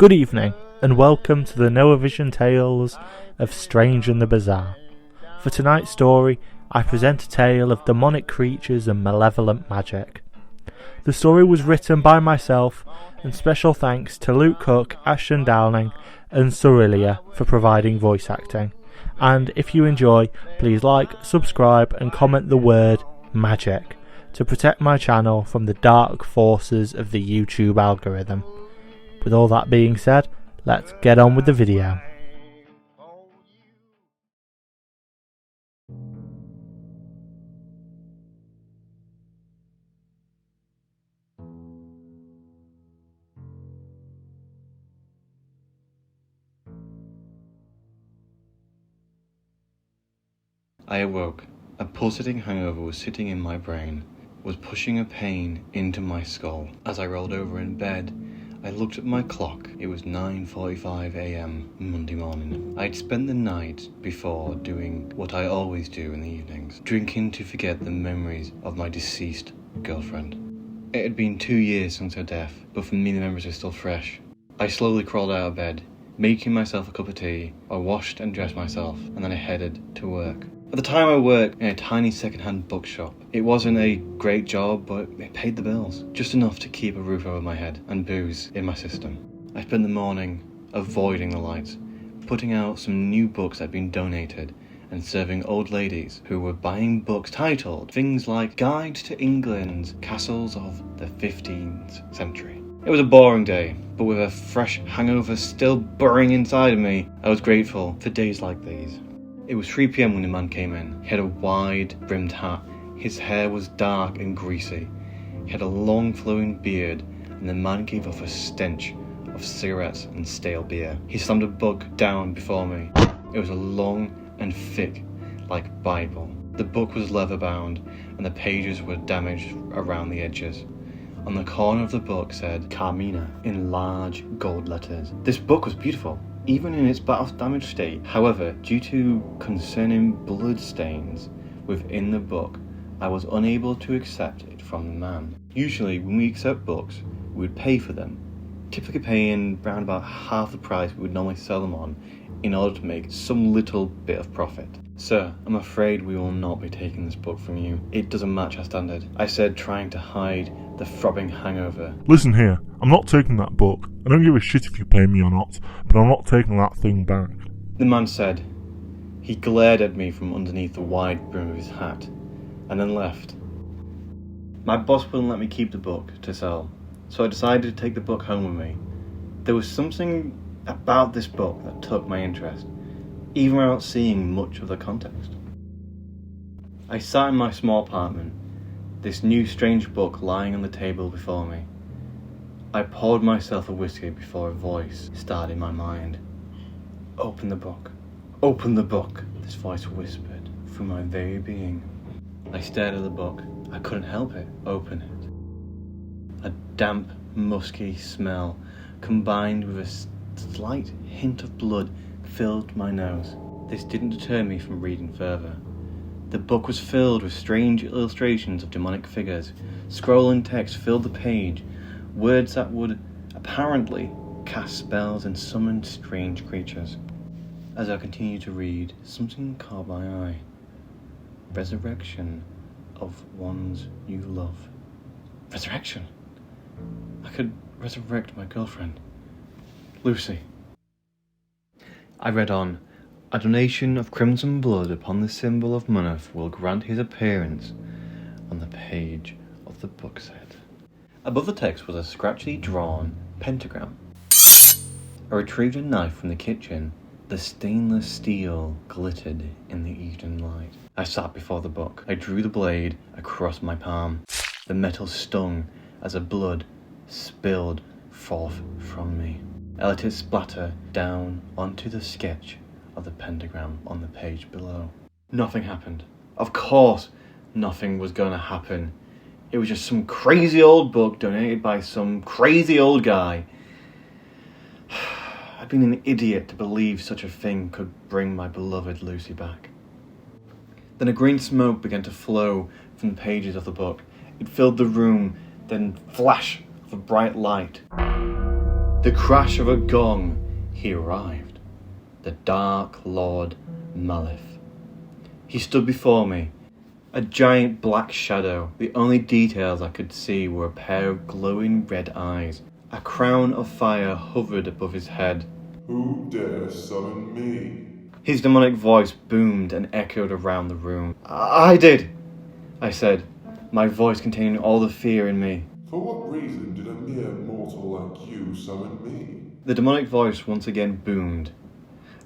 Good evening, and welcome to the Noah Vision Tales of Strange and the Bizarre. For tonight's story, I present a tale of demonic creatures and malevolent magic. The story was written by myself, and special thanks to Luke Cook, Ashton Downing, and Sorelliena for providing voice acting. And if you enjoy, please like, subscribe, and comment the word magic to protect my channel from the dark forces of the YouTube algorithm. With all that being said, let's get on with the video. I awoke. A pulsating hangover was sitting in my brain, was pushing a pain into my skull. As I rolled over in bed, I looked at my clock. It was 9:45 a.m. Monday morning. I'd spent the night before doing what I always do in the evenings, drinking to forget the memories of my deceased girlfriend. It had been 2 years since her death, but for me the memories were still fresh. I slowly crawled out of bed, making myself a cup of tea. I washed and dressed myself, and then I headed to work. At the time I worked in a tiny second-hand bookshop. It wasn't a great job, but it paid the bills. Just enough to keep a roof over my head and booze in my system. I spent the morning avoiding the lights, putting out some new books that had been donated, and serving old ladies who were buying books titled things like Guide to England's Castles of the 15th Century. It was a boring day, but with a fresh hangover still burrowing inside of me, I was grateful for days like these. It was 3 p.m. when the man came in. He had a wide-brimmed hat. His hair was dark and greasy. He had a long flowing beard, and the man gave off a stench of cigarettes and stale beer. He slammed a book down before me. It was a long and thick, like Bible. The book was leather-bound, and the pages were damaged around the edges. On the corner of the book said Carmina in large gold letters. This book was beautiful, even in its battle-damaged state. However, due to concerning blood stains within the book, I was unable to accept it from the man. Usually, when we accept books, we would pay for them, typically paying around about half the price we would normally sell them on in order to make some little bit of profit. Sir, I'm afraid we will not be taking this book from you. It doesn't match our standard, I said, trying to hide the throbbing hangover. Listen here, I'm not taking that book. I don't give a shit if you pay me or not, but I'm not taking that thing back. The man said. He glared at me from underneath the wide brim of his hat, and then left. My boss wouldn't let me keep the book to sell, so I decided to take the book home with me. There was something about this book that took my interest, even without seeing much of the context. I sat in my small apartment, this new strange book lying on the table before me. I poured myself a whiskey before a voice started in my mind. Open the book. Open the book, this voice whispered through my very being. I stared at the book. I couldn't help it. Open it. A damp, musky smell, combined with a slight hint of blood, filled my nose. This didn't deter me from reading further. The book was filled with strange illustrations of demonic figures. Scrolling text filled the page, words that would apparently cast spells and summon strange creatures. As I continued to read, something caught my eye. Resurrection of ones you love. Resurrection? I could resurrect my girlfriend, Lucy. I read on. A donation of crimson blood upon the symbol of Munaf will grant his appearance on the page of the book set. Above the text was a scratchily drawn pentagram. I retrieved a knife from the kitchen. The stainless steel glittered in the evening light. I sat before the book. I drew the blade across my palm. The metal stung as the blood spilled forth from me. I let it splatter down onto the sketch of the pentagram on the page below. Nothing happened. Of course, nothing was going to happen. It was just some crazy old book donated by some crazy old guy. I'd been an idiot to believe such a thing could bring my beloved Lucy back. Then a green smoke began to flow from the pages of the book. It filled the room, then flash of a bright light. The crash of a gong, he arrived. The Dark Lord Malif. He stood before me, a giant black shadow. The only details I could see were a pair of glowing red eyes. A crown of fire hovered above his head. Who dares summon me? His demonic voice boomed and echoed around the room. I did, I said, my voice containing all the fear in me. For what reason did a mere mortal like you summon me? The demonic voice once again boomed.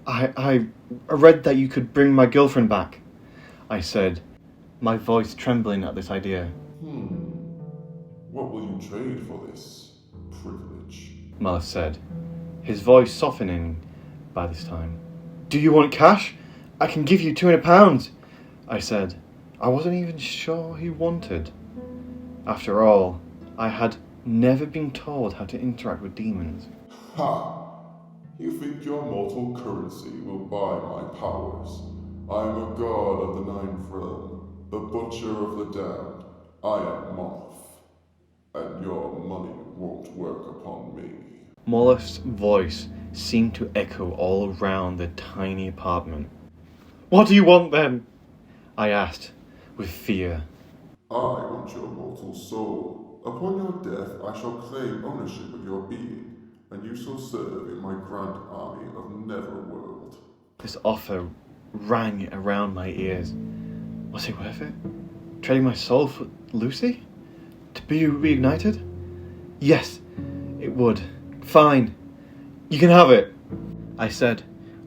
I read that you could bring my girlfriend back, I said, my voice trembling at this idea. What will you trade for this privilege? Malif said, his voice softening by this time. Do you want cash? I can give you £200, I said. I wasn't even sure he wanted. After all, I had never been told how to interact with demons. Ha! You think your mortal currency will buy my powers? I am a god of the Ninth Realm, the butcher of the damned. I am Moth, and your money won't work upon me. Molif's voice seemed to echo all around the tiny apartment. What do you want then? I asked, with fear. I want your mortal soul. Upon your death, I shall claim ownership of your being, and you shall serve in my grand army of Netherworld. This offer rang around my ears. Was it worth it? Trading my soul for Lucy? To be reignited? Yes, it would. Fine. You can have it, I said,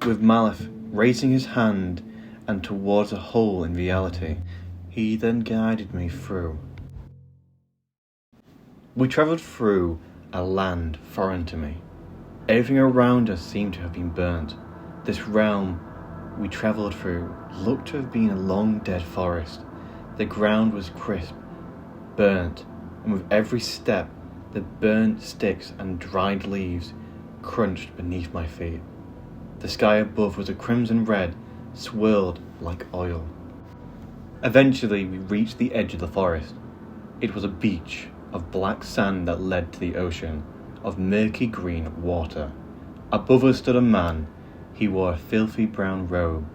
with Malif raising his hand and towards a hole in reality. He then guided me through. We travelled through a land foreign to me. Everything around us seemed to have been burnt. This realm we travelled through looked to have been a long dead forest. The ground was crisp, burnt, and with every step the burnt sticks and dried leaves crunched beneath my feet. The sky above was a crimson red, swirled like oil. Eventually we reached the edge of the forest. It was a beach of black sand that led to the ocean, of murky green water. Above us stood a man. He wore a filthy brown robe,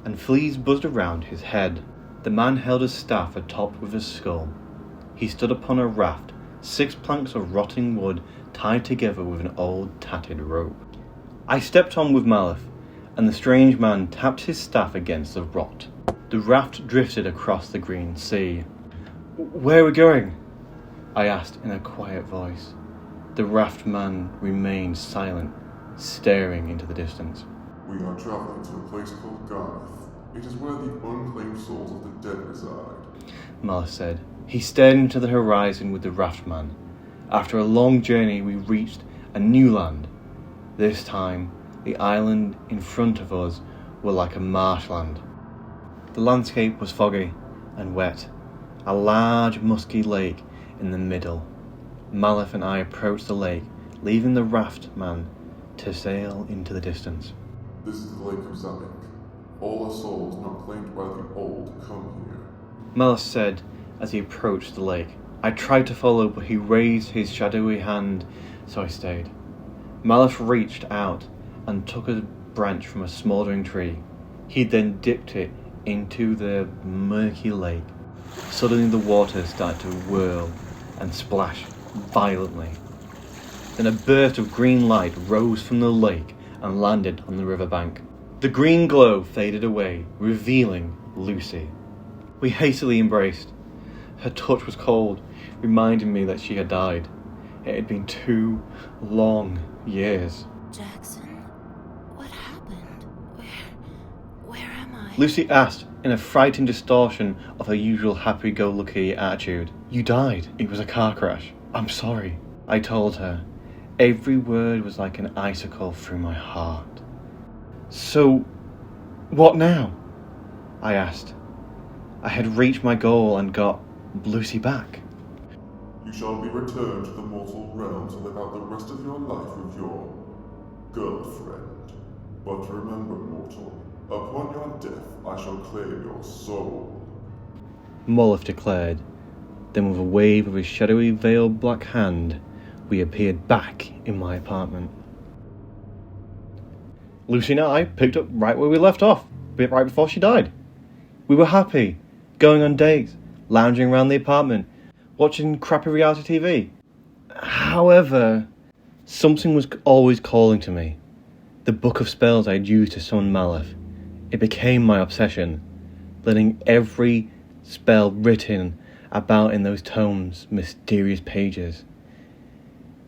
and fleas buzzed around his head. The man held a staff atop with a skull. He stood upon a raft, 6 planks of rotting wood tied together with an old tattered rope. I stepped on with Malif, and the strange man tapped his staff against the rot. The raft drifted across the green sea. Where are we going? I asked in a quiet voice. The raft man remained silent, staring into the distance. We are traveling to a place called Garth. It is where the unclaimed souls of the dead reside. Malif said. He stared into the horizon with the raft man. After a long journey, we reached a new land. This time, the island in front of us were like a marshland. The landscape was foggy and wet. A large, musky lake in the middle. Malif and I approached the lake, leaving the raft man to sail into the distance. This is the Lake of Zamek. All the souls not claimed by the old come here. Malif said as he approached the lake. I tried to follow, but he raised his shadowy hand, so I stayed. Malif reached out and took a branch from a smouldering tree. He then dipped it into the murky lake. Suddenly the water started to whirl and splash violently. Then a burst of green light rose from the lake and landed on the riverbank. The green glow faded away, revealing Lucy. We hastily embraced. Her touch was cold, reminding me that she had died. It had been 2 long years. Jackson, what happened? Where am I? Lucy asked in a frightened distortion of her usual happy-go-lucky attitude. You died. It was a car crash. I'm sorry, I told her. Every word was like an icicle through my heart. So, what now? I asked. I had reached my goal and got Lucy back. You shall be returned to the mortal realm to live out the rest of your life with your girlfriend. But remember, mortal, upon your death I shall claim your soul. Malif declared. Then with a wave of his shadowy veiled black hand, we appeared back in my apartment. Lucy and I picked up right where we left off, a bit right before she died. We were happy, going on dates, lounging around the apartment, watching crappy reality TV. However, something was always calling to me. The book of spells I'd used to summon Malef. It became my obsession, letting every spell written about in those tomes' mysterious pages.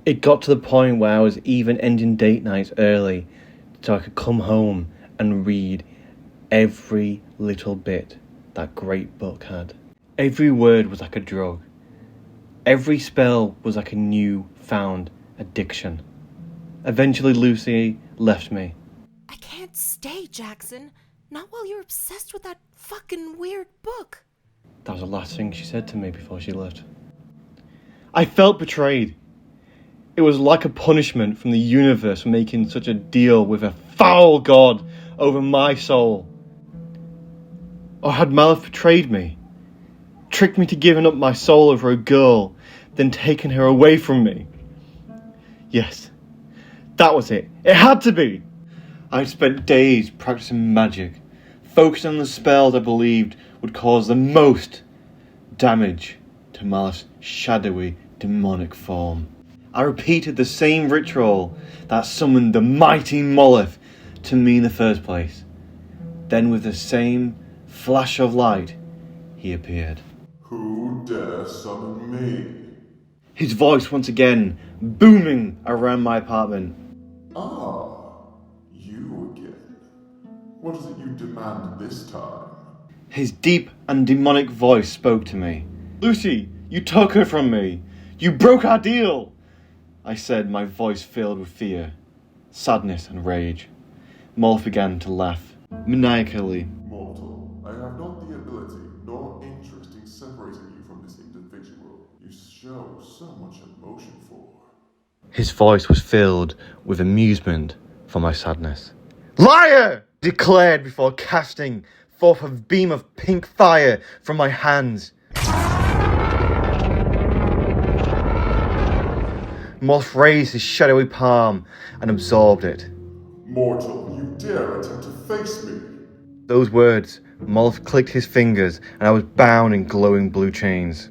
It got to the point where I was even ending date nights early so I could come home and read every little bit that great book had. Every word was like a drug. Every spell was like a new found addiction. Eventually Lucy left me. I can't stay, Jackson. Not while you're obsessed with that fucking weird book. That was the last thing she said to me before she left. I felt betrayed. It was like a punishment from the universe for making such a deal with a foul god over my soul. Or had Malef betrayed me? Tricked me to giving up my soul over a girl, then taken her away from me? Yes, that was it. It had to be! I'd spent days practicing magic, focusing on the spells I believed would cause the most damage to Malef's shadowy, demonic form. I repeated the same ritual that summoned the mighty Malef to me in the first place. Then with the same flash of light, he appeared. Who dare summon me? His voice once again booming around my apartment. Ah, you again. What is it you demand this time? His deep and demonic voice spoke to me. Lucy, you took her from me. You broke our deal. I said, my voice filled with fear, sadness and rage. Malef began to laugh, maniacally. Mortal, I have not the ability nor interest in separating you from this individual you show so much emotion for. His voice was filled with amusement for my sadness. Liar! Declared before casting forth a beam of pink fire from my hands. Malef raised his shadowy palm and absorbed it. Mortal, you dare attempt to face me? Those words, Malef clicked his fingers and I was bound in glowing blue chains.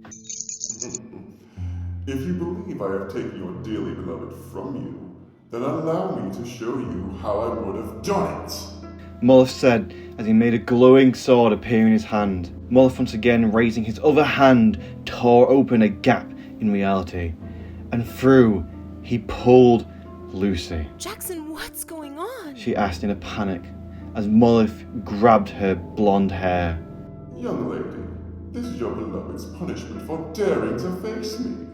If you believe I have taken your dearly beloved from you, then allow me to show you how I would have done it. Malef said as he made a glowing sword appear in his hand. Malef once again raising his other hand tore open a gap in reality. And through, he pulled Lucy. Jackson, what's going on? She asked in a panic as Malef grabbed her blonde hair. Young lady, this is your beloved's punishment for daring to face me.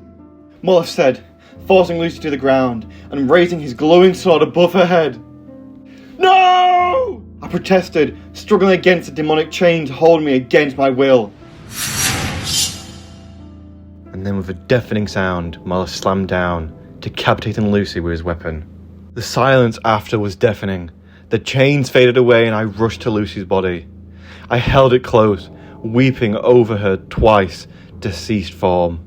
Malef said, forcing Lucy to the ground and raising his glowing sword above her head. No! I protested, struggling against the demonic chains holding me against my will. And then with a deafening sound, Malef slammed down, decapitating Lucy with his weapon. The silence after was deafening. The chains faded away and I rushed to Lucy's body. I held it close, weeping over her twice deceased form.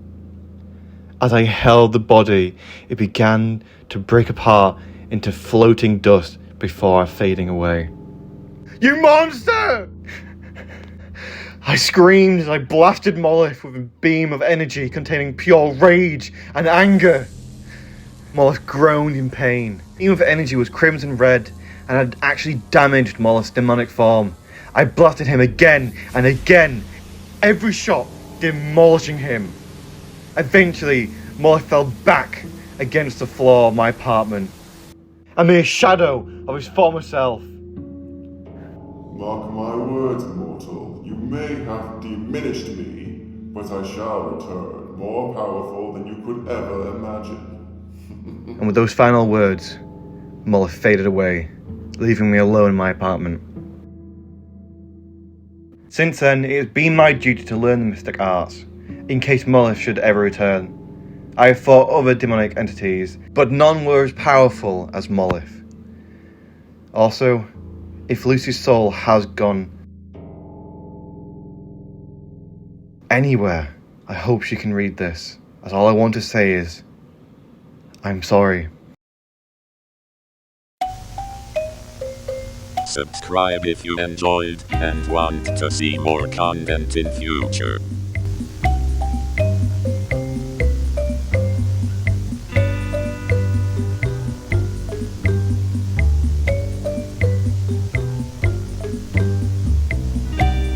As I held the body, it began to break apart into floating dust before fading away. You monster! I screamed as I blasted Malef with a beam of energy containing pure rage and anger. Malef groaned in pain. The beam of energy was crimson red and had actually damaged Malef's demonic form. I blasted him again and again, every shot demolishing him. Eventually, Malef fell back against the floor of my apartment, a mere shadow of his former self. Mark my words, mortal. You may have diminished me, but I shall return more powerful than you could ever imagine. And with those final words, Malef faded away, leaving me alone in my apartment. Since then, it has been my duty to learn the mystic arts, in case Malef should ever return. I have fought other demonic entities, but none were as powerful as Malef. Also, if Lucy's soul has gone anywhere, I hope she can read this, as all I want to say is, I'm sorry. Subscribe if you enjoyed and want to see more content in future.